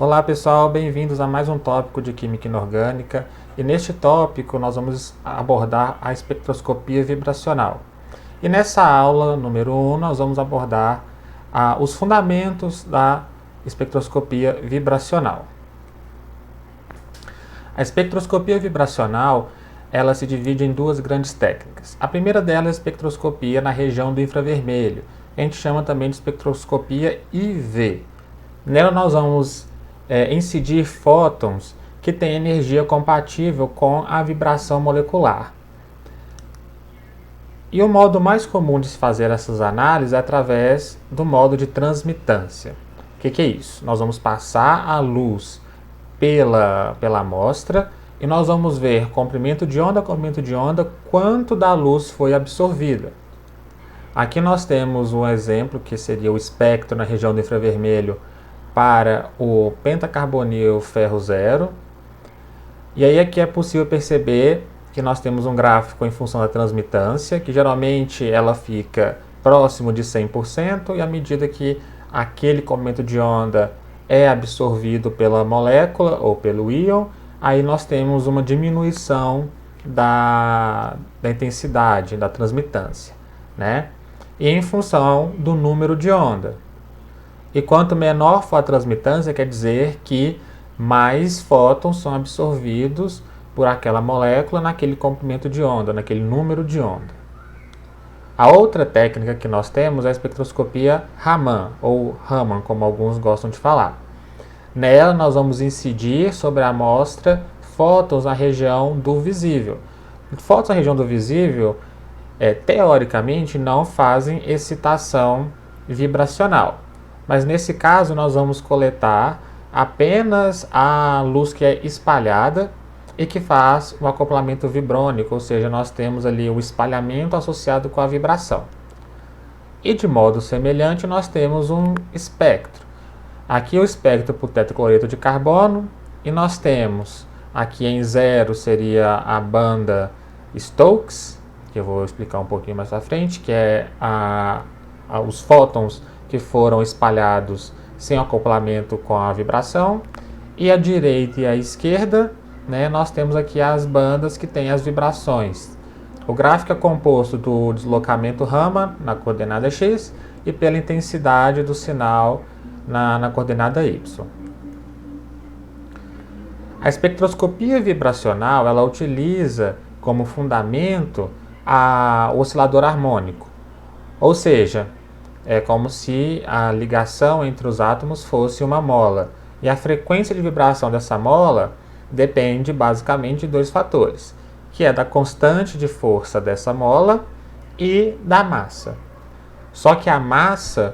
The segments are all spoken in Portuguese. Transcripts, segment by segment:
Olá pessoal, bem-vindos a mais um tópico de Química Inorgânica e neste tópico nós vamos abordar a espectroscopia vibracional. E nessa aula número 1 nós vamos abordar os fundamentos da espectroscopia vibracional. A espectroscopia vibracional ela se divide em duas grandes técnicas. A primeira delas é a espectroscopia na região do infravermelho, a gente chama também de espectroscopia IV. Nela nós vamos incidir fótons que têm energia compatível com a vibração molecular. E o modo mais comum de se fazer essas análises é através do modo de transmitância. O que é isso? Nós vamos passar a luz pela amostra e nós vamos ver comprimento de onda a comprimento de onda, quanto da luz foi absorvida. Aqui nós temos um exemplo que seria o espectro na região do infravermelho para o pentacarbonil ferro zero. E aí aqui é possível perceber que nós temos um gráfico em função da transmitância, que geralmente ela fica próximo de 100%, e à medida que aquele comprimento de onda é absorvido pela molécula ou pelo íon, aí nós temos uma diminuição da intensidade, da transmitância, né? E em função do número de onda. E quanto menor for a transmitância, quer dizer que mais fótons são absorvidos por aquela molécula naquele comprimento de onda, naquele número de onda. A outra técnica que nós temos é a espectroscopia Raman, ou Raman, como alguns gostam de falar. Nela nós vamos incidir sobre a amostra fótons na região do visível. Fótons na região do visível, teoricamente, não fazem excitação vibracional. Mas nesse caso nós vamos coletar apenas a luz que é espalhada e que faz o acoplamento vibrônico, ou seja, nós temos ali o espalhamento associado com a vibração. E de modo semelhante nós temos um espectro. Aqui o espectro por tetracloreto de carbono, e nós temos aqui em 0 seria a banda Stokes, que eu vou explicar um pouquinho mais à frente, que é os fótons que foram espalhados sem acoplamento com a vibração. E à direita e à esquerda, né, nós temos aqui as bandas que têm as vibrações. O gráfico é composto do deslocamento Raman na coordenada x e pela intensidade do sinal na coordenada y. A espectroscopia vibracional ela utiliza como fundamento o oscilador harmônico, ou seja, é como se a ligação entre os átomos fosse uma mola. E a frequência de vibração dessa mola depende basicamente de dois fatores, que é da constante de força dessa mola e da massa. Só que a massa,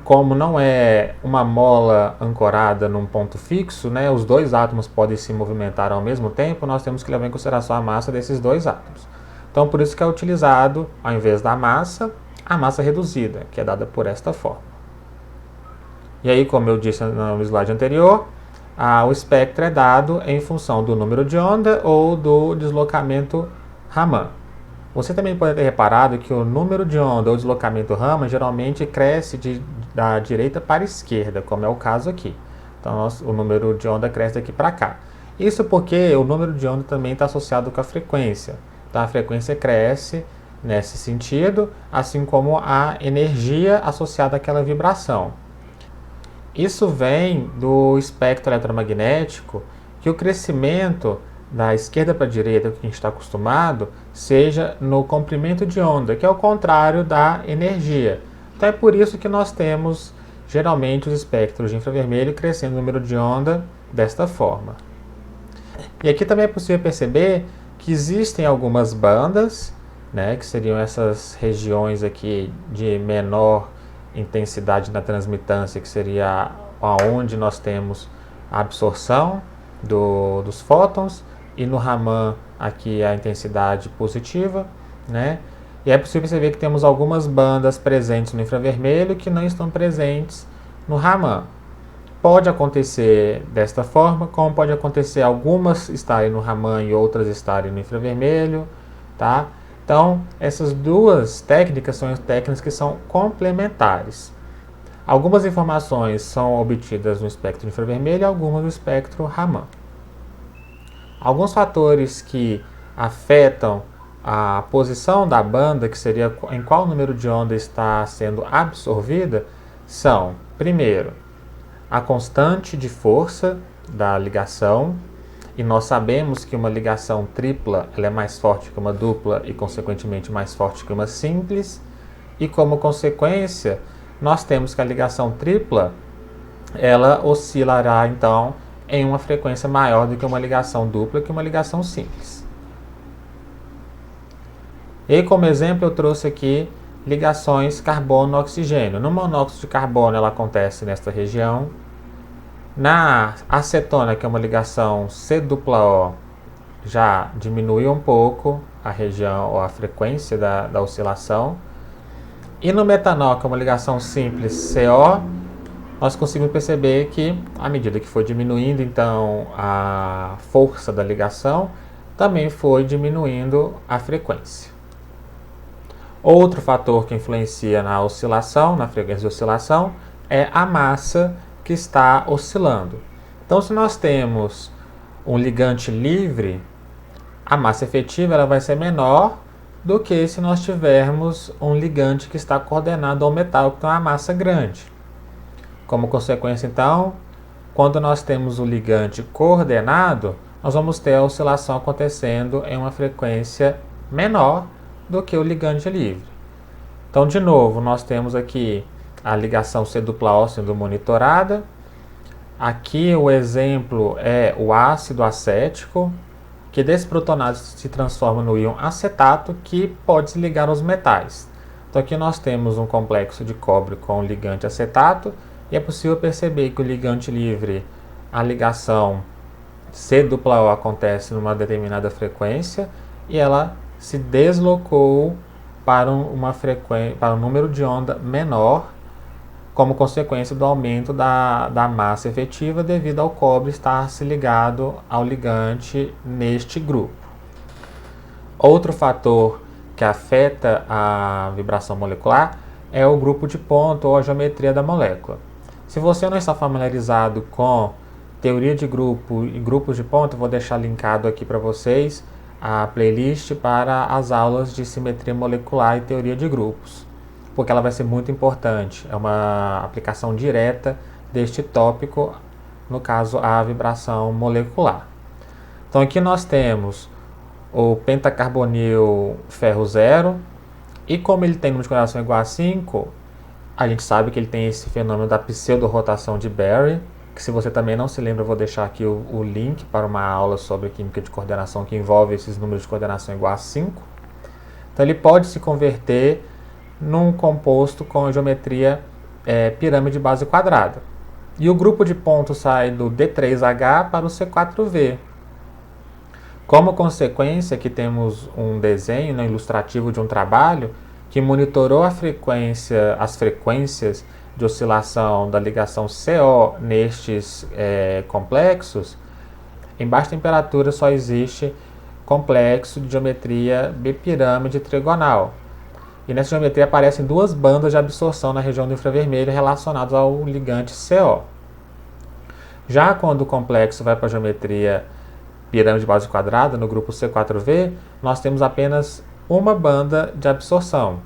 como não é uma mola ancorada num ponto fixo, né, os dois átomos podem se movimentar ao mesmo tempo, nós temos que levar em consideração a massa desses dois átomos. Então por isso que é utilizado, ao invés da massa, a massa reduzida, que é dada por esta forma. E aí, como eu disse no slide anterior, o espectro é dado em função do número de onda ou do deslocamento Raman. Você também pode ter reparado que o número de onda ou deslocamento Raman geralmente cresce da direita para a esquerda, como é o caso aqui. Então, o número de onda cresce daqui para cá. Isso porque o número de onda também está associado com a frequência. Então, a frequência cresce nesse sentido, assim como a energia associada àquela vibração. Isso vem do espectro eletromagnético, que o crescimento da esquerda para a direita, que a gente está acostumado, seja no comprimento de onda, que é o contrário da energia. Então é por isso que nós temos, geralmente, os espectros de infravermelho crescendo o número de onda desta forma. E aqui também é possível perceber que existem algumas bandas, né, que seriam essas regiões aqui de menor intensidade na transmitância, que seria onde nós temos a absorção dos fótons, e no Raman aqui a intensidade positiva, né? E é possível perceber que temos algumas bandas presentes no infravermelho que não estão presentes no Raman. Pode acontecer desta forma, como pode acontecer algumas estarem no Raman e outras estarem no infravermelho, tá? Então, essas duas técnicas são técnicas que são complementares. Algumas informações são obtidas no espectro infravermelho e algumas no espectro Raman. Alguns fatores que afetam a posição da banda, que seria em qual número de onda está sendo absorvida, são, primeiro, a constante de força da ligação, e nós sabemos que uma ligação tripla ela é mais forte que uma dupla e, consequentemente, mais forte que uma simples, e como consequência, nós temos que a ligação tripla ela oscilará, então, em uma frequência maior do que uma ligação dupla, que uma ligação simples. E como exemplo eu trouxe aqui ligações carbono-oxigênio. No monóxido de carbono ela acontece nesta região. Na acetona, que é uma ligação C-O, já diminui um pouco a região ou a frequência da oscilação. E no metanol, que é uma ligação simples CO, nós conseguimos perceber que, à medida que foi diminuindo, então, a força da ligação, também foi diminuindo a frequência. Outro fator que influencia na oscilação, na frequência de oscilação, é a massa que está oscilando. Então, se nós temos um ligante livre, a massa efetiva ela vai ser menor do que se nós tivermos um ligante que está coordenado ao metal, que tem uma massa grande. Como consequência, então, quando nós temos o ligante coordenado, nós vamos ter a oscilação acontecendo em uma frequência menor do que o ligante livre. Então, de novo, nós temos aqui a ligação C-O sendo monitorada. Aqui o exemplo é o ácido acético, que desprotonado se transforma no íon acetato, que pode se ligar aos metais. Então aqui nós temos um complexo de cobre com ligante acetato, e é possível perceber que o ligante livre, a ligação C-O acontece numa determinada frequência, e ela se deslocou para um número de onda menor, como consequência do aumento da massa efetiva devido ao cobre estar se ligado ao ligante neste grupo. Outro fator que afeta a vibração molecular é o grupo de ponto ou a geometria da molécula. Se você não está familiarizado com teoria de grupo e grupos de ponto, eu vou deixar linkado aqui para vocês a playlist para as aulas de simetria molecular e teoria de grupos, porque ela vai ser muito importante. É uma aplicação direta deste tópico, no caso, a vibração molecular. Então aqui nós temos o pentacarbonil ferro 0, e como ele tem número de coordenação igual a 5, a gente sabe que ele tem esse fenômeno da pseudo-rotação de Berry, que se você também não se lembra, eu vou deixar aqui o link para uma aula sobre química de coordenação que envolve esses números de coordenação igual a 5. Então ele pode se converter num composto com geometria pirâmide base quadrada. E o grupo de pontos sai do D3H para o C4V. Como consequência, aqui temos um desenho ilustrativo de um trabalho que monitorou as frequências de oscilação da ligação CO nestes complexos. Em baixa temperatura só existe complexo de geometria bipirâmide trigonal. E nessa geometria aparecem duas bandas de absorção na região do infravermelho relacionadas ao ligante CO. Já quando o complexo vai para a geometria pirâmide base quadrada, no grupo C4V, nós temos apenas uma banda de absorção.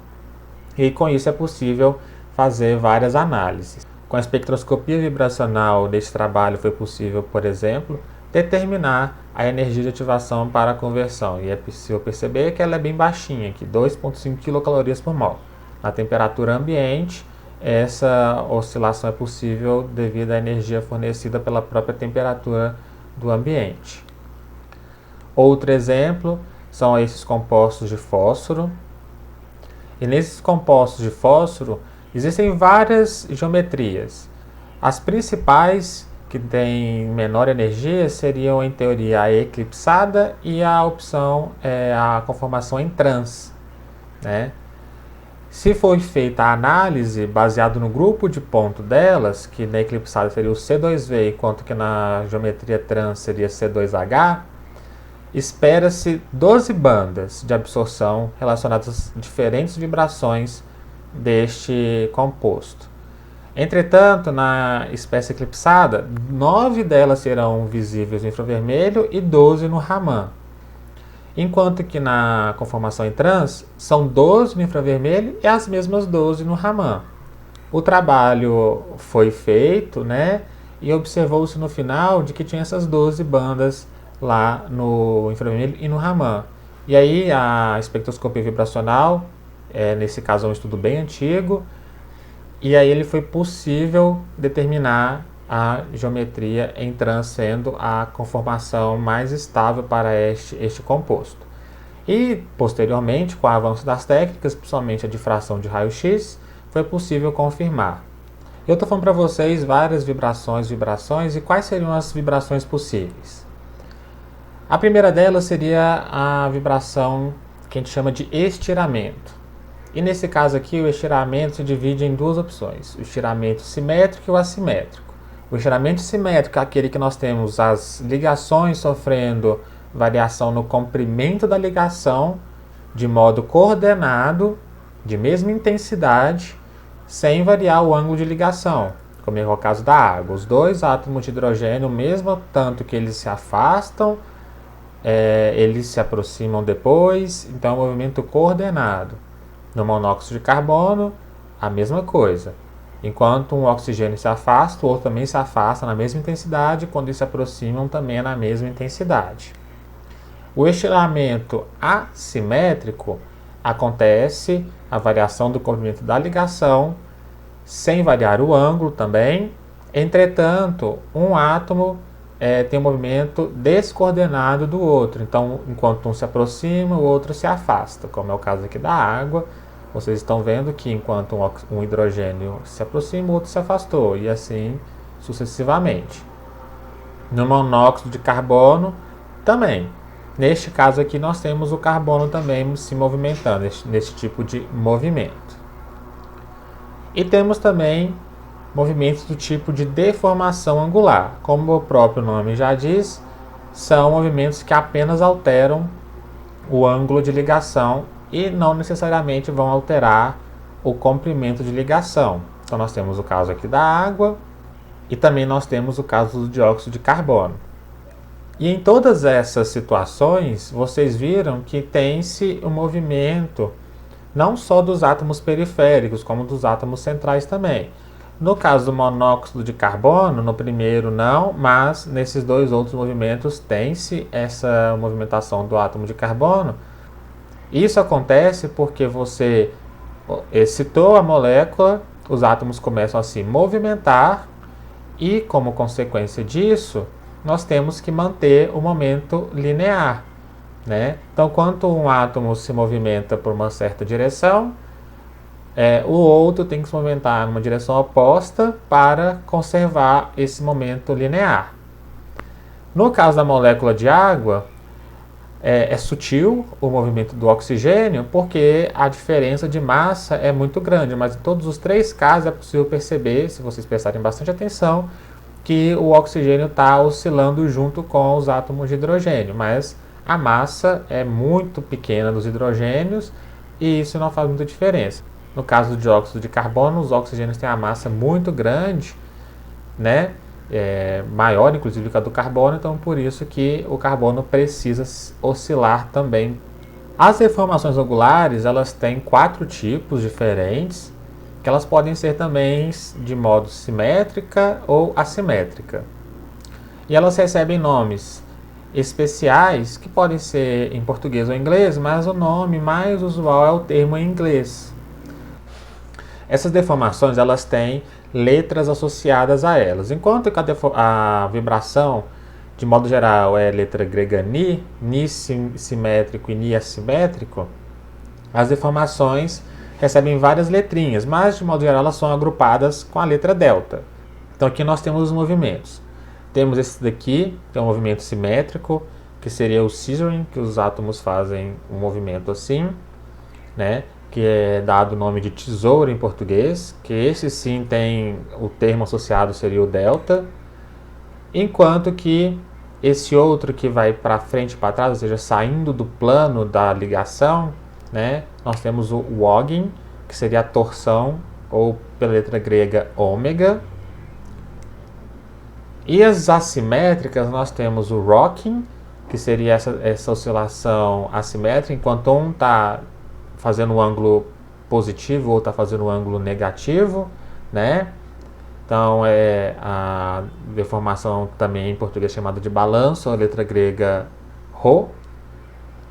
E com isso é possível fazer várias análises. Com a espectroscopia vibracional desse trabalho foi possível, por exemplo, determinar a energia de ativação para a conversão. E é possível perceber que ela é bem baixinha, aqui 2,5 kcal por mol. Na temperatura ambiente, essa oscilação é possível devido à energia fornecida pela própria temperatura do ambiente. Outro exemplo são esses compostos de fósforo. E nesses compostos de fósforo existem várias geometrias. As principais que têm menor energia seriam, em teoria, a eclipsada e a opção a conformação em trans, né? Se for feita a análise baseado no grupo de ponto delas, que na eclipsada seria o C2V, enquanto que na geometria trans seria C2H, espera-se 12 bandas de absorção relacionadas às diferentes vibrações deste composto. Entretanto, na espécie eclipsada, 9 delas serão visíveis no infravermelho e 12 no Raman. Enquanto que na conformação em trans, são 12 no infravermelho e as mesmas 12 no Raman. O trabalho foi feito, né, e observou-se no final de que tinha essas 12 bandas lá no infravermelho e no Raman. E aí a espectroscopia vibracional, nesse caso é um estudo bem antigo, e aí ele foi possível determinar a geometria em trans sendo a conformação mais estável para este composto. E, posteriormente, com o avanço das técnicas, principalmente a difração de raio-x, foi possível confirmar. Eu estou falando para vocês várias vibrações, e quais seriam as vibrações possíveis. A primeira delas seria a vibração que a gente chama de estiramento. E nesse caso aqui, o estiramento se divide em duas opções, o estiramento simétrico e o assimétrico. O estiramento simétrico é aquele que nós temos as ligações sofrendo variação no comprimento da ligação de modo coordenado, de mesma intensidade, sem variar o ângulo de ligação, como é o caso da água. Os dois átomos de hidrogênio, mesmo tanto que eles se afastam, eles se aproximam depois, então é um movimento coordenado. No monóxido de carbono, a mesma coisa. Enquanto um oxigênio se afasta, o outro também se afasta na mesma intensidade, quando eles se aproximam também é na mesma intensidade. O estiramento assimétrico acontece a variação do comprimento da ligação, sem variar o ângulo também. Entretanto, um átomo tem um movimento descoordenado do outro. Então, enquanto um se aproxima, o outro se afasta, como é o caso aqui da água. Vocês estão vendo que enquanto um hidrogênio se aproxima, o outro se afastou, e assim sucessivamente. No monóxido de carbono, também. Neste caso aqui, nós temos o carbono também se movimentando, nesse tipo de movimento. E temos também movimentos do tipo de deformação angular. Como o próprio nome já diz, são movimentos que apenas alteram o ângulo de ligação e não necessariamente vão alterar o comprimento de ligação. Então nós temos o caso aqui da água e também nós temos o caso do dióxido de carbono. E em todas essas situações, vocês viram que tem-se um movimento não só dos átomos periféricos, como dos átomos centrais também. No caso do monóxido de carbono, no primeiro não, mas nesses dois outros movimentos tem-se essa movimentação do átomo de carbono. Isso acontece porque você excitou a molécula, os átomos começam a se movimentar e, como consequência disso, nós temos que manter o momento linear, né? Então, quando um átomo se movimenta por uma certa direção, o outro tem que se movimentar numa direção oposta para conservar esse momento linear. No caso da molécula de água, é sutil o movimento do oxigênio porque a diferença de massa é muito grande, mas em todos os três casos é possível perceber, se vocês prestarem bastante atenção, que o oxigênio está oscilando junto com os átomos de hidrogênio, mas a massa é muito pequena dos hidrogênios e isso não faz muita diferença. No caso do dióxido de carbono, os oxigênios têm a massa muito grande, né? Maior inclusive que a do carbono, então por isso que o carbono precisa oscilar também. As deformações angulares, elas têm 4 tipos diferentes, que elas podem ser também de modo simétrica ou assimétrica. E elas recebem nomes especiais, que podem ser em português ou inglês, mas o nome mais usual é o termo em inglês. Essas deformações, elas têm letras associadas a elas. Enquanto que a vibração, de modo geral, é letra grega ni, ni simétrico e ni assimétrico, as deformações recebem várias letrinhas, mas de modo geral elas são agrupadas com a letra delta. Então aqui nós temos os movimentos. Temos esse daqui, que é um movimento simétrico, que seria o scissoring, que os átomos fazem um movimento assim, né? Que é dado o nome de tesouro em português, que esse sim tem o termo associado seria o delta, enquanto que esse outro que vai para frente e para trás, ou seja, saindo do plano da ligação, né, nós temos o wogging, que seria a torção ou pela letra grega ômega. E as assimétricas, nós temos o rocking, que seria essa oscilação assimétrica, enquanto um está fazendo um ângulo positivo ou está fazendo um ângulo negativo, né? Então, a deformação também em português chamada de balanço, a letra grega Rho.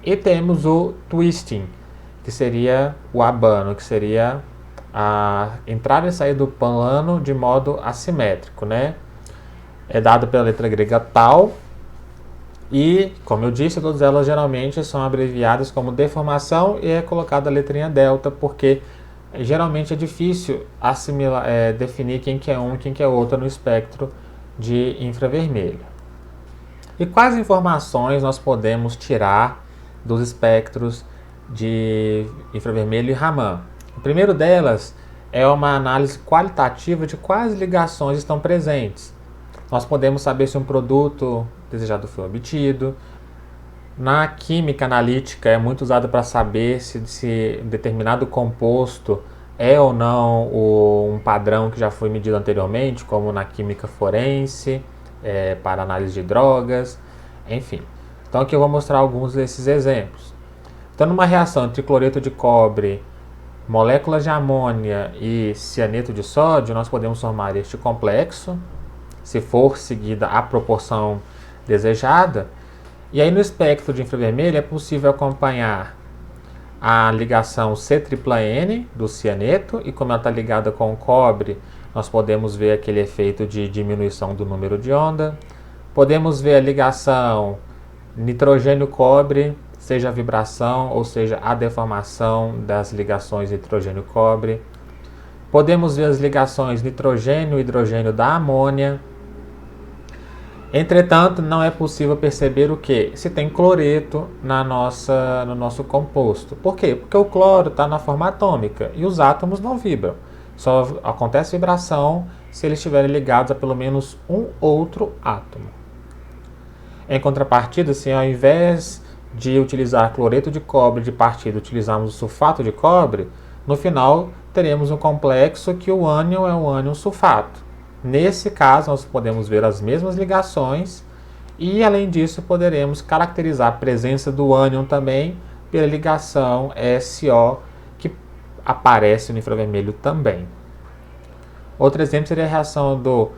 E temos o twisting, que seria o abano, que seria a entrada e sair do plano de modo assimétrico, né? É dado pela letra grega tau. E, como eu disse, todas elas geralmente são abreviadas como deformação e é colocada a letrinha delta, porque geralmente é difícil definir quem que é um e quem que é outro no espectro de infravermelho. E quais informações nós podemos tirar dos espectros de infravermelho e Raman? O primeiro delas é uma análise qualitativa de quais ligações estão presentes. Nós podemos saber se um produto desejado foi obtido. Na química analítica é muito usado para saber se determinado composto é ou não um padrão que já foi medido anteriormente, como na química forense, para análise de drogas, enfim. Então aqui eu vou mostrar alguns desses exemplos. Então numa reação entre cloreto de cobre, moléculas de amônia e cianeto de sódio, nós podemos formar este complexo, se for seguida a proporção desejada. E aí no espectro de infravermelho é possível acompanhar a ligação C-tripla-N do cianeto, e como ela está ligada com o cobre, nós podemos ver aquele efeito de diminuição do número de onda. Podemos ver a ligação nitrogênio-cobre, seja a vibração ou seja a deformação das ligações nitrogênio-cobre. Podemos ver as ligações nitrogênio-hidrogênio da amônia. Entretanto, não é possível perceber o que? Se tem cloreto no nosso composto. Por quê? Porque o cloro está na forma atômica e os átomos não vibram. Só acontece vibração se eles estiverem ligados a pelo menos um outro átomo. Em contrapartida, se ao invés de utilizar cloreto de cobre de partida, utilizarmos o sulfato de cobre, no final teremos um complexo que o ânion é um ânion sulfato. Nesse caso, nós podemos ver as mesmas ligações e, além disso, poderemos caracterizar a presença do ânion também pela ligação SO, que aparece no infravermelho também. Outro exemplo seria a reação do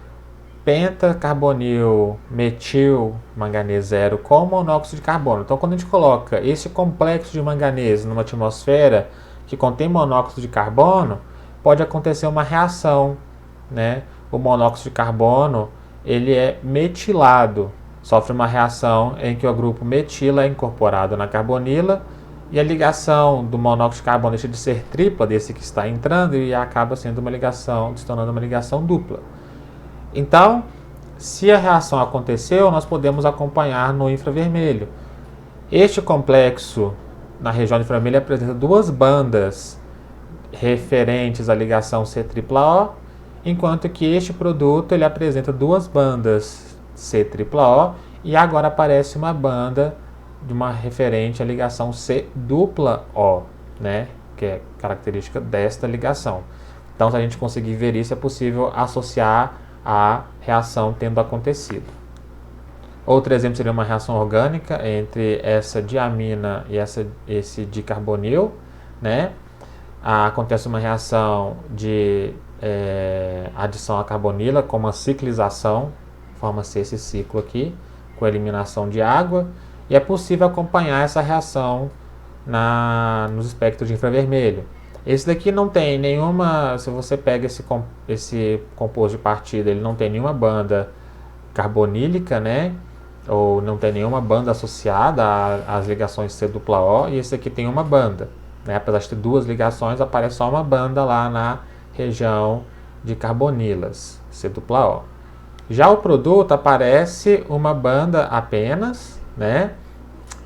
pentacarbonil metil manganês zero com monóxido de carbono. Então, quando a gente coloca esse complexo de manganês numa atmosfera que contém monóxido de carbono, pode acontecer uma reação, né? O monóxido de carbono ele é metilado, sofre uma reação em que o grupo metila é incorporado na carbonila e a ligação do monóxido de carbono deixa de ser tripla desse que está entrando e acaba sendo se tornando uma ligação dupla. Então, se a reação aconteceu, nós podemos acompanhar no infravermelho. Este complexo na região infravermelha apresenta duas bandas referentes à ligação C-tripla-O, enquanto que este produto ele apresenta duas bandas C-tripla-O e agora aparece uma banda de uma referente à ligação C-dupla-O, né, que é característica desta ligação. Então, se a gente conseguir ver isso, é possível associar a reação tendo acontecido. Outro exemplo seria uma reação orgânica entre essa diamina e esse dicarbonil, né? Acontece uma reação de adição à carbonila com uma ciclização, forma-se esse ciclo aqui, com eliminação de água, e é possível acompanhar essa reação nos espectros de infravermelho. Esse daqui não tem nenhuma, se você pega esse composto de partida, ele não tem nenhuma banda carbonílica, né? Ou não tem nenhuma banda associada às ligações C-dupla-O, e esse aqui tem uma banda, né? Apesar de ter duas ligações, aparece só uma banda lá na região de carbonilas, C-dupla-O. Já o produto aparece uma banda apenas, né?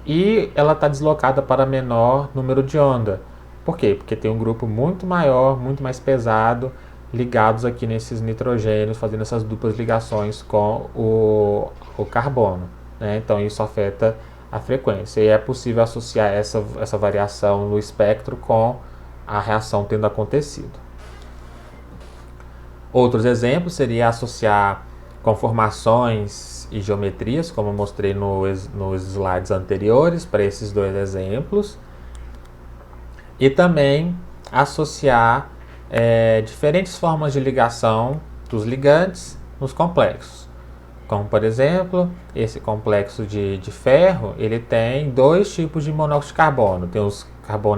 E ela está deslocada para menor número de onda. Por quê? Porque tem um grupo muito maior, muito mais pesado, ligados aqui nesses nitrogênios, fazendo essas duplas ligações com o carbono, né? Então isso afeta a frequência. E é possível associar essa variação no espectro com a reação tendo acontecido. Outros exemplos seria associar conformações e geometrias, como eu mostrei nos slides anteriores, para esses dois exemplos. E também associar diferentes formas de ligação dos ligantes nos complexos. Como, por exemplo, esse complexo de ferro, ele tem dois tipos de monóxido de carbono. Tem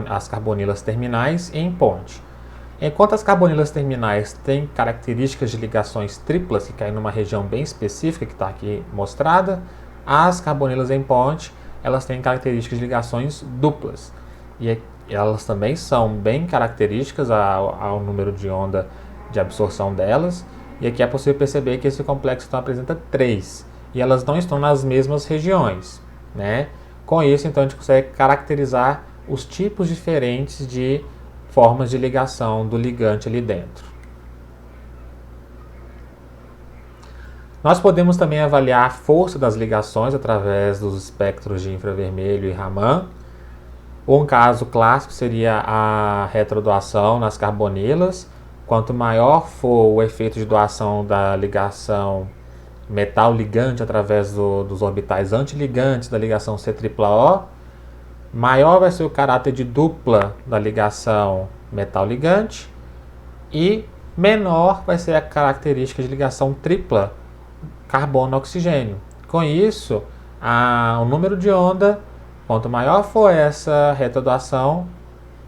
as carbonilas terminais e em ponte. Enquanto as carbonilas terminais têm características de ligações triplas, que caem numa região bem específica, que está aqui mostrada, as carbonilas em ponte, elas têm características de ligações duplas. E elas também são bem características ao número de onda de absorção delas. E aqui é possível perceber que esse complexo então apresenta 3. E elas não estão nas mesmas regiões, né? Com isso, então, a gente consegue caracterizar os tipos diferentes de formas de ligação do ligante ali dentro. Nós podemos também avaliar a força das ligações através dos espectros de infravermelho e Raman. Um caso clássico seria a retrodoação nas carbonilas. Quanto maior for o efeito de doação da ligação metal-ligante através dos orbitais antiligantes da ligação C-O, maior vai ser o caráter de dupla da ligação metal-ligante e menor vai ser a característica de ligação tripla carbono-oxigênio. Com isso, o número de onda, quanto maior for essa retrodoação,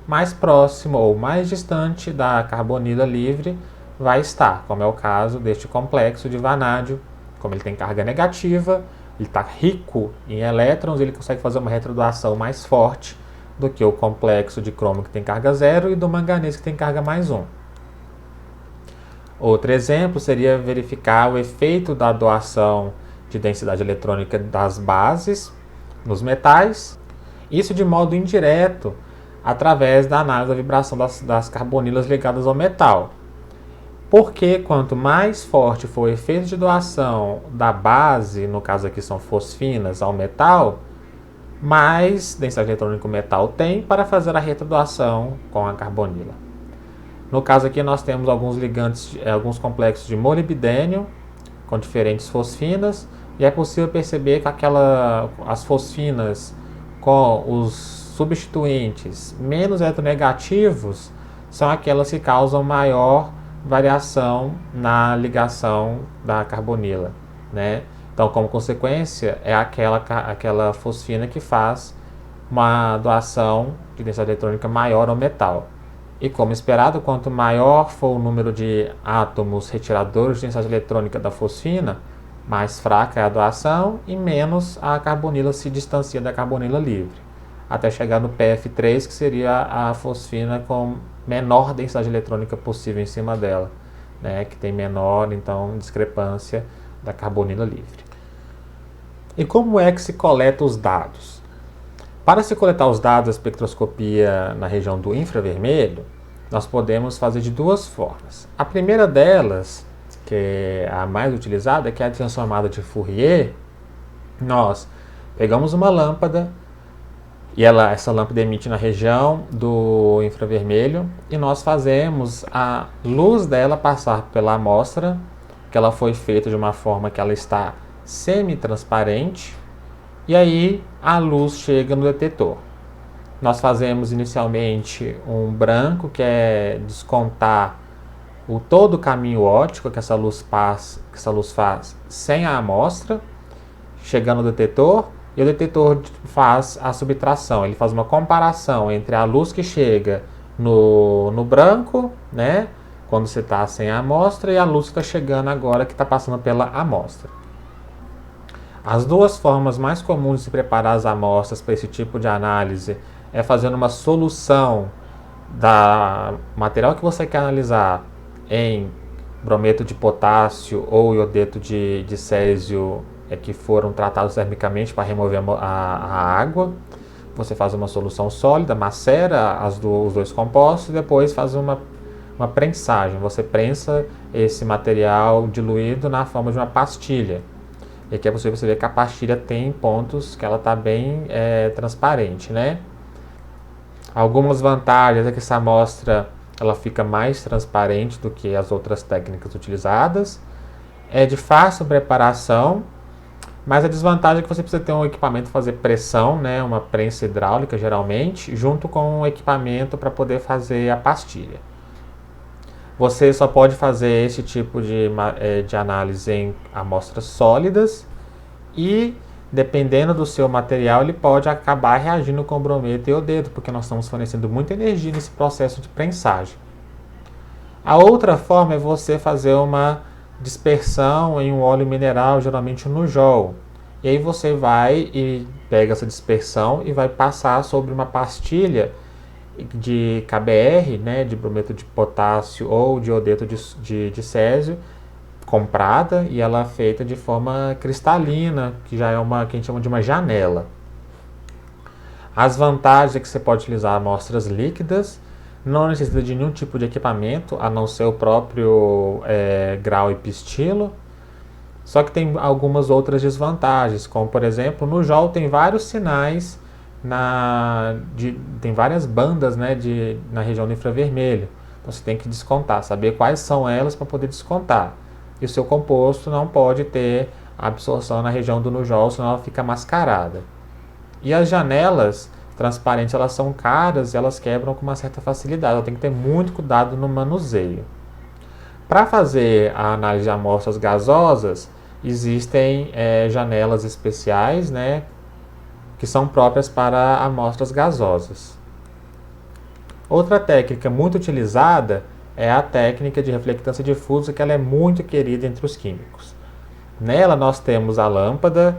mais próximo ou mais distante da carbonila livre vai estar, como é o caso deste complexo de vanádio. Como ele tem carga negativa, ele está rico em elétrons, ele consegue fazer uma retrodoação mais forte do que o complexo de cromo que tem carga zero e do manganês que tem carga mais 1. Outro exemplo seria verificar o efeito da doação de densidade eletrônica das bases nos metais, isso de modo indireto, através da análise da vibração das carbonilas ligadas ao metal. Porque quanto mais forte for o efeito de doação da base, no caso aqui são fosfinas, ao metal, mais densidade eletrônica o metal tem para fazer a retrodoação com a carbonila. No caso aqui nós temos alguns ligantes, alguns complexos de molibdênio com diferentes fosfinas, e é possível perceber que as fosfinas com os substituintes menos eletronegativos são aquelas que causam maior variação na ligação da carbonila, né? Então, como consequência, é aquela fosfina que faz uma doação de densidade eletrônica maior ao metal. E como esperado, quanto maior for o número de átomos retiradores de densidade eletrônica da fosfina, mais fraca é a doação e menos a carbonila se distancia da carbonila livre, até chegar no PF3, que seria a fosfina com menor densidade eletrônica possível em cima dela, né, que tem menor, então, discrepância da carbonila livre. E como é que se coleta os dados? Para se coletar os dados da espectroscopia na região do infravermelho, nós podemos fazer de duas formas. A primeira delas, que é a mais utilizada, que é a transformada de Fourier. Nós pegamos uma lâmpada e essa lâmpada emite na região do infravermelho e nós fazemos a luz dela passar pela amostra, que ela foi feita de uma forma que ela está semi-transparente, e aí a luz chega no detetor. Nós fazemos inicialmente um branco, que é descontar todo o caminho óptico que essa luz faz sem a amostra, chegando no detetor, e o detetor faz a subtração. Ele faz uma comparação entre a luz que chega no branco, né, quando você está sem a amostra, e a luz que está chegando agora, que está passando pela amostra. As duas formas mais comuns de se preparar as amostras para esse tipo de análise é fazendo uma solução do material que você quer analisar em brometo de potássio ou iodeto de césio que foram tratados termicamente para remover a água. Você faz uma solução sólida, macera os dois compostos e depois faz uma prensagem. Você prensa esse material diluído na forma de uma pastilha. E aqui é possível você ver que a pastilha tem pontos que ela está bem transparente, né? Algumas vantagens é que essa amostra ela fica mais transparente do que as outras técnicas utilizadas. É de fácil preparação, mas a desvantagem é que você precisa ter um equipamento para fazer pressão, né, uma prensa hidráulica geralmente, junto com um equipamento para poder fazer a pastilha. Você só pode fazer esse tipo de análise em amostras sólidas e, dependendo do seu material, ele pode acabar reagindo com o brometo e o iodeto, porque nós estamos fornecendo muita energia nesse processo de prensagem. A outra forma é você fazer uma dispersão em um óleo mineral, geralmente no JOL. E aí você vai e pega essa dispersão e vai passar sobre uma pastilha de KBr, né, de brometo de potássio ou de iodeto de césio, comprada, e ela é feita de forma cristalina, que já é uma que a gente chama de uma janela. As vantagens é que você pode utilizar amostras líquidas, não necessita de nenhum tipo de equipamento, a não ser o próprio grau e pistilo. Só que tem algumas outras desvantagens, como por exemplo, no JOL tem vários sinais, tem várias bandas, né, na região do infravermelho. Então você tem que descontar, saber quais são elas para poder descontar. E o seu composto não pode ter absorção na região do NuJOL, senão ela fica mascarada. E as janelas transparentes, elas são caras e elas quebram com uma certa facilidade. Ela tem que ter muito cuidado no manuseio. Para fazer a análise de amostras gasosas, existem janelas especiais, né, que são próprias para amostras gasosas. Outra técnica muito utilizada é a técnica de reflectância difusa, que ela é muito querida entre os químicos. Nela nós temos a lâmpada,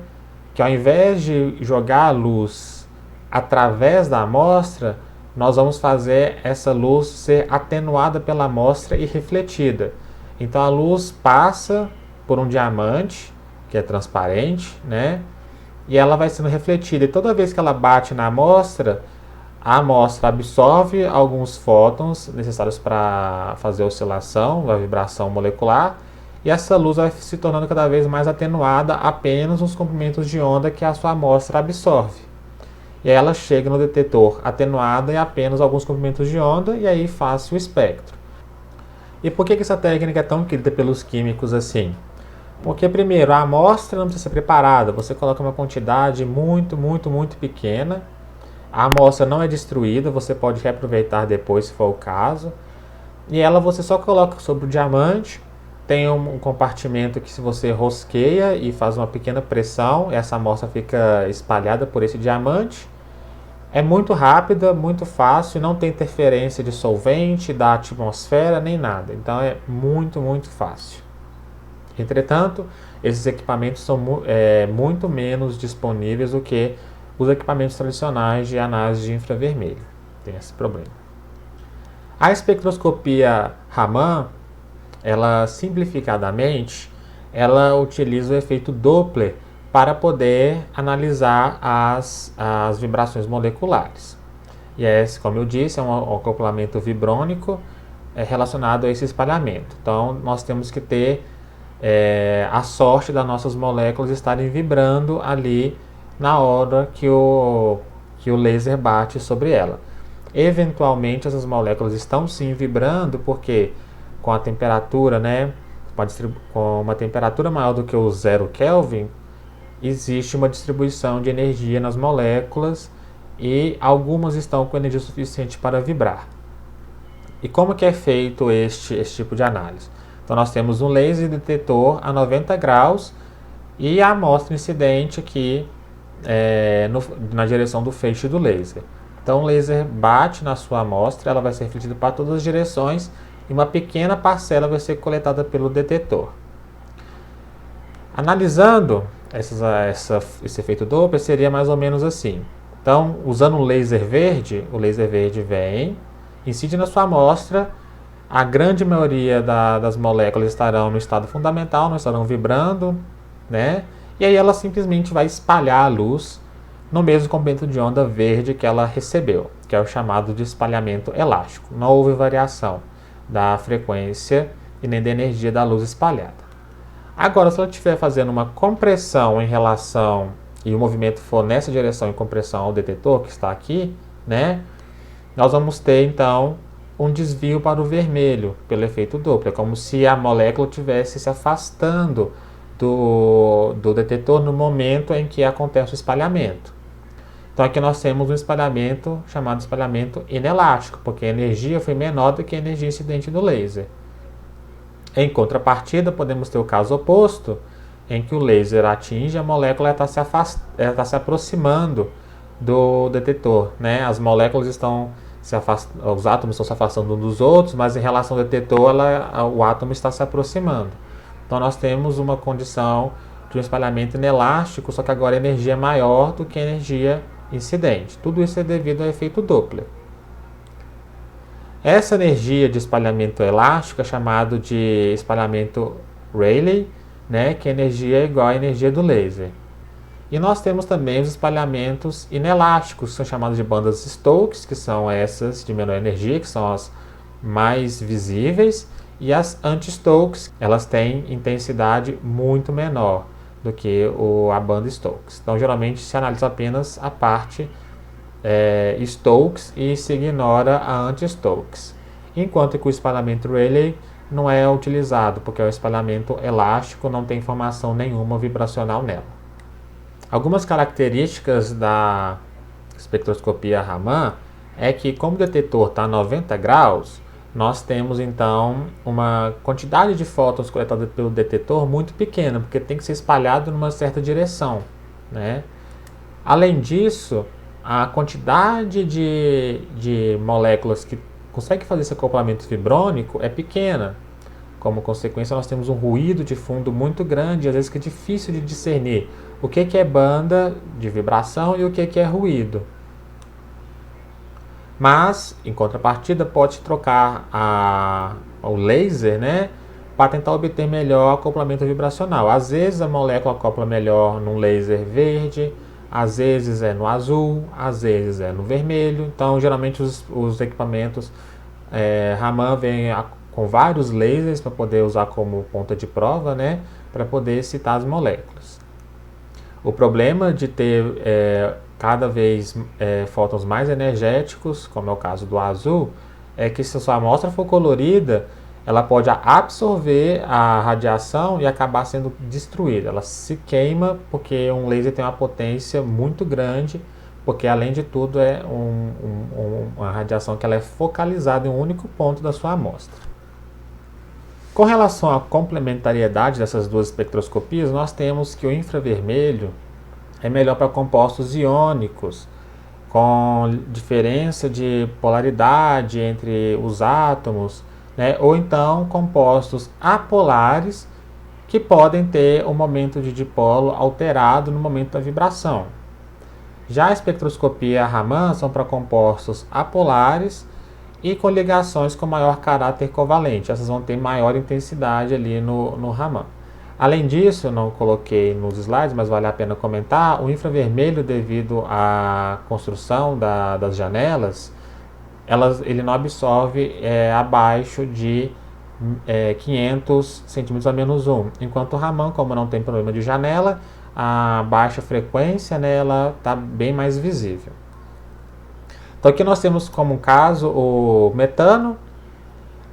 que ao invés de jogar a luz através da amostra, nós vamos fazer essa luz ser atenuada pela amostra e refletida. Então a luz passa por um diamante, que é transparente, né? E ela vai sendo refletida. E toda vez que ela bate na amostra, a amostra absorve alguns fótons necessários para fazer a oscilação, a vibração molecular, e essa luz vai se tornando cada vez mais atenuada apenas nos comprimentos de onda que a sua amostra absorve. E aí ela chega no detetor atenuada em apenas alguns comprimentos de onda, e aí faz o espectro. E por que essa técnica é tão querida pelos químicos assim? Porque, primeiro, a amostra não precisa ser preparada. Você coloca uma quantidade muito pequena. A amostra não é destruída, você pode reaproveitar depois, se for o caso. E ela você só coloca sobre o diamante. Tem um compartimento que, se você rosqueia e faz uma pequena pressão, essa amostra fica espalhada por esse diamante. É muito rápida, muito fácil, não tem interferência de solvente, da atmosfera, nem nada. Então é muito fácil. Entretanto, esses equipamentos são muito menos disponíveis do que os equipamentos tradicionais de análise de infravermelho. Tem esse problema. A espectroscopia Raman, ela simplificadamente, ela utiliza o efeito Doppler para poder analisar as vibrações moleculares. E esse, como eu disse, é um acoplamento vibrônico relacionado a esse espalhamento. Então, nós temos que ter a sorte das nossas moléculas estarem vibrando ali na hora que o laser bate sobre ela. Eventualmente essas moléculas estão sim vibrando, porque com a temperatura, né, com uma temperatura maior do que o 0 Kelvin, existe uma distribuição de energia nas moléculas e algumas estão com energia suficiente para vibrar. E como que é feito esse tipo de análise? Então nós temos um laser detetor a 90 graus e a amostra incidente aqui na direção do feixe do laser. Então o laser bate na sua amostra, ela vai ser refletida para todas as direções e uma pequena parcela vai ser coletada pelo detetor. Analisando esse efeito Doppler, seria mais ou menos assim. Então, usando o laser verde vem, incide na sua amostra. A grande maioria das moléculas estarão no estado fundamental, não estarão vibrando, né? E aí ela simplesmente vai espalhar a luz no mesmo comprimento de onda verde que ela recebeu, que é o chamado de espalhamento elástico. Não houve variação da frequência e nem da energia da luz espalhada. Agora, se ela estiver fazendo uma compressão em relação, e o movimento for nessa direção em compressão ao detetor que está aqui, né? Nós vamos ter então um desvio para o vermelho, pelo efeito Doppler, como se a molécula estivesse se afastando do detetor no momento em que acontece o espalhamento. Então aqui nós temos um espalhamento chamado espalhamento inelástico, porque a energia foi menor do que a energia incidente do laser. Em contrapartida, podemos ter o caso oposto, em que o laser atinge a molécula está se aproximando do detetor, né? As moléculas estão os átomos estão se afastando uns dos outros, mas em relação ao detetor, o átomo está se aproximando. Então nós temos uma condição de um espalhamento inelástico, só que agora a energia é maior do que a energia incidente. Tudo isso é devido ao efeito Doppler. Essa energia de espalhamento elástico é chamado de espalhamento Rayleigh, né, que a energia é igual à energia do laser. E nós temos também os espalhamentos inelásticos, que são chamados de bandas Stokes, que são essas de menor energia, que são as mais visíveis, e as anti-Stokes, elas têm intensidade muito menor do que a banda Stokes. Então, geralmente, se analisa apenas a parte Stokes e se ignora a anti-Stokes. Enquanto que o espalhamento Rayleigh não é utilizado, porque é um espalhamento elástico, não tem informação nenhuma vibracional nela. Algumas características da espectroscopia Raman é que, como o detetor está a 90 graus, nós temos então uma quantidade de fótons coletados pelo detetor muito pequena, porque tem que ser espalhado numa certa direção, né? Além disso, a quantidade de moléculas que conseguem fazer esse acoplamento fibrônico é pequena. Como consequência, nós temos um ruído de fundo muito grande, às vezes que é difícil de discernir o que é banda de vibração e o que é ruído. Mas, em contrapartida, pode trocar o laser, né, para tentar obter melhor acoplamento vibracional. Às vezes a molécula acopla melhor num laser verde, às vezes é no azul, às vezes é no vermelho. Então, geralmente os equipamentos Raman vêm com vários lasers para poder usar como ponta de prova, né, para poder excitar as moléculas. O problema de ter cada vez fótons mais energéticos, como é o caso do azul, é que se a sua amostra for colorida, ela pode absorver a radiação e acabar sendo destruída. Ela se queima porque um laser tem uma potência muito grande, porque além de tudo é uma radiação que ela é focalizada em um único ponto da sua amostra. Com relação à complementariedade dessas duas espectroscopias, nós temos que o infravermelho é melhor para compostos iônicos, com diferença de polaridade entre os átomos, né? Ou então compostos apolares que podem ter o momento de dipolo alterado no momento da vibração. Já a espectroscopia Raman são para compostos apolares e com ligações com maior caráter covalente. Essas vão ter maior intensidade ali no Raman. Além disso, eu não coloquei nos slides, mas vale a pena comentar, o infravermelho, devido à construção das janelas, ele não absorve abaixo de 500 centímetros a menos 1. Enquanto o Raman, como não tem problema de janela, a baixa frequência, né, ela está bem mais visível. Então aqui nós temos como caso o metano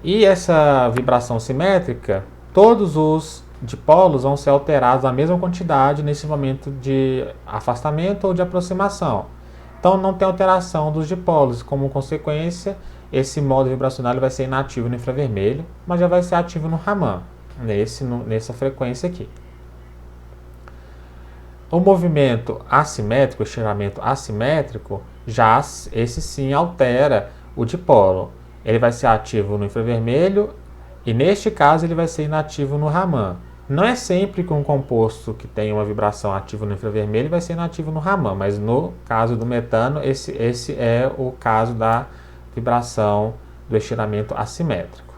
e essa vibração simétrica, todos os dipolos vão ser alterados a mesma quantidade nesse momento de afastamento ou de aproximação. Então não tem alteração dos dipolos, como consequência esse modo vibracional vai ser inativo no infravermelho, mas já vai ser ativo no Raman, nessa frequência aqui. O movimento assimétrico, o estiramento assimétrico, já esse sim altera o dipolo. Ele vai ser ativo no infravermelho e neste caso ele vai ser inativo no Raman. Não é sempre que um composto que tem uma vibração ativa no infravermelho vai ser inativo no Raman, mas no caso do metano, esse é o caso da vibração do estiramento assimétrico.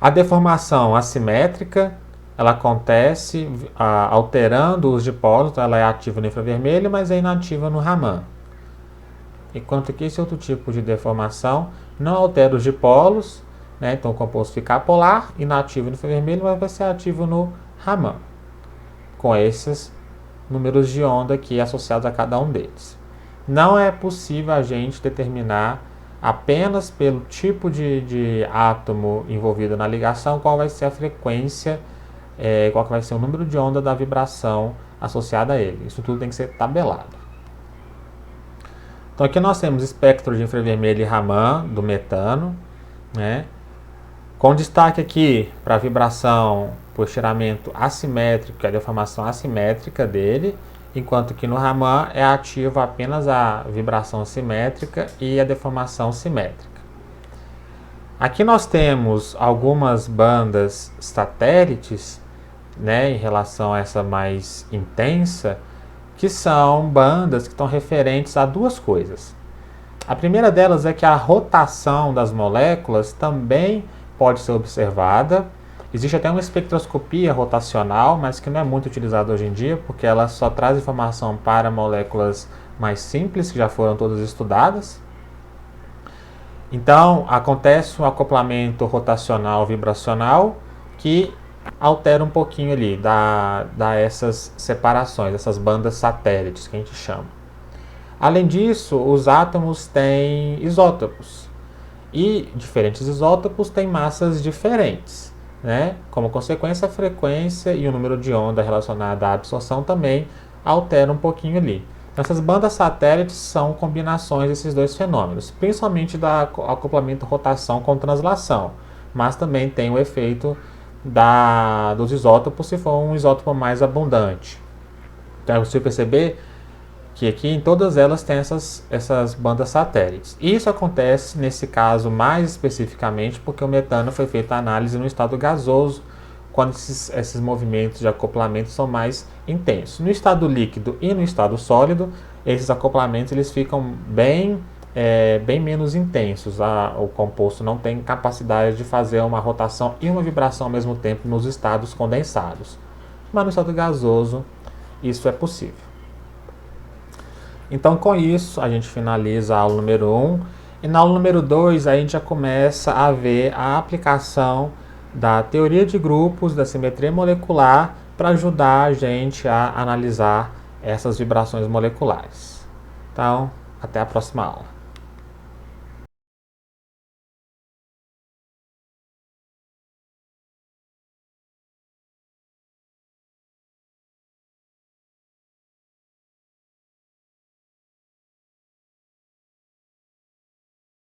A deformação assimétrica, ela acontece alterando os dipolos, então ela é ativa no infravermelho, mas é inativa no Raman. Enquanto que esse outro tipo de deformação não altera os dipolos, né? Então o composto fica apolar, inativo no infravermelho, mas vai ser ativo no Raman, com esses números de onda aqui associados a cada um deles. Não é possível a gente determinar apenas pelo tipo de átomo envolvido na ligação, qual vai ser a frequência, qual que vai ser o número de onda da vibração associada a ele. Isso tudo tem que ser tabelado. Então aqui nós temos espectro de infravermelho e Raman do metano, né? Com destaque aqui para a vibração por estiramento assimétrico, que é a deformação assimétrica dele, enquanto que no Raman é ativa apenas a vibração simétrica e a deformação simétrica. Aqui nós temos algumas bandas satélites, né, em relação a essa mais intensa, que são bandas que estão referentes a duas coisas. A primeira delas é que a rotação das moléculas também pode ser observada. Existe até uma espectroscopia rotacional, mas que não é muito utilizada hoje em dia, porque ela só traz informação para moléculas mais simples, que já foram todas estudadas. Então, acontece um acoplamento rotacional vibracional que altera um pouquinho ali, dá essas separações, essas bandas satélites que a gente chama. Além disso, os átomos têm isótopos, e diferentes isótopos têm massas diferentes, né? Como consequência, a frequência e o número de onda relacionada à absorção também alteram um pouquinho ali. Essas bandas satélites são combinações desses dois fenômenos, principalmente do acoplamento rotação com translação, mas também tem o efeito dos isótopos se for um isótopo mais abundante. Então é possível perceber que aqui em todas elas tem essas bandas satélites. Isso acontece nesse caso mais especificamente porque o metano foi feita a análise no estado gasoso, quando esses movimentos de acoplamento são mais intensos. No estado líquido e no estado sólido, esses acoplamentos eles ficam bem menos intensos. O composto não tem capacidade de fazer uma rotação e uma vibração ao mesmo tempo nos estados condensados. Mas no estado gasoso, isso é possível. Então, com isso, a gente finaliza a aula número 1. E na aula número 2, a gente já começa a ver a aplicação da teoria de grupos, da simetria molecular, para ajudar a gente a analisar essas vibrações moleculares. Então, até a próxima aula.